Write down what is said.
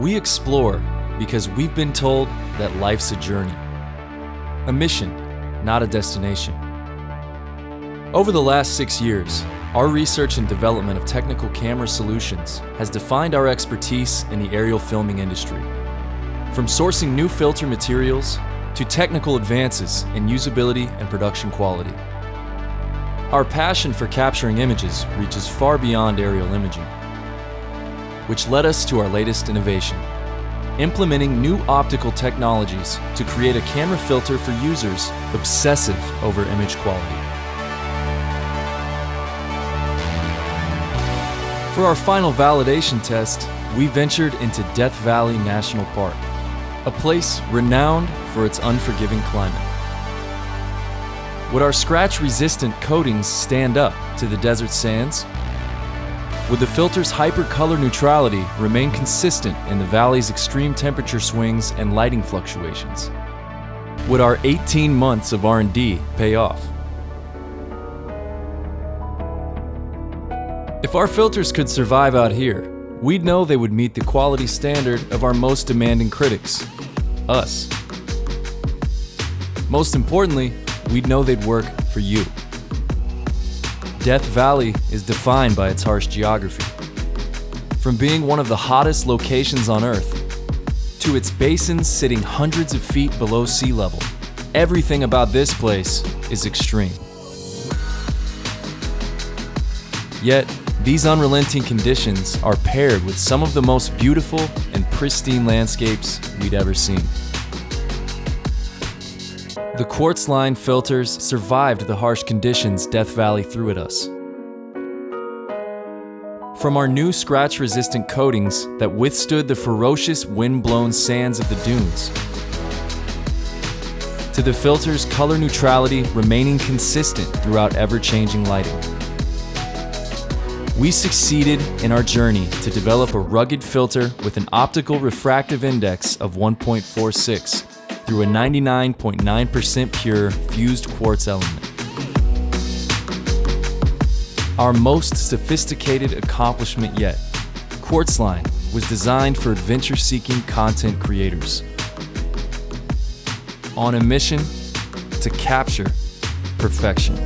We explore because we've been told that life's a journey. A mission, not a destination. Over the last 6 years, our research and development of technical camera solutions has defined our expertise in the aerial filming industry. From sourcing new filter materials to technical advances in usability and production quality. Our passion for capturing images reaches far beyond aerial imaging, which led us to our latest innovation, implementing new optical technologies to create a camera filter for users obsessive over image quality. For our final validation test, we ventured into Death Valley National Park, a place renowned for its unforgiving climate. Would our scratch-resistant coatings stand up to the desert sands? Would the filter's hyper-color neutrality remain consistent in the valley's extreme temperature swings and lighting fluctuations? Would our 18 months of R&D pay off? If our filters could survive out here, we'd know they would meet the quality standard of our most demanding critics, us. Most importantly, we'd know they'd work for you. Death Valley is defined by its harsh geography. From being one of the hottest locations on Earth, to its basins sitting hundreds of feet below sea level, everything about this place is extreme. Yet, these unrelenting conditions are paired with some of the most beautiful and pristine landscapes we'd ever seen. The QuartzLine filters survived the harsh conditions Death Valley threw at us. From our new scratch-resistant coatings that withstood the ferocious wind-blown sands of the dunes, to the filter's color neutrality remaining consistent throughout ever-changing lighting. We succeeded in our journey to develop a rugged filter with an optical refractive index of 1.46 through a 99.9% pure fused quartz element. Our most sophisticated accomplishment yet, QuartzLine was designed for adventure-seeking content creators. On a mission to capture perfection.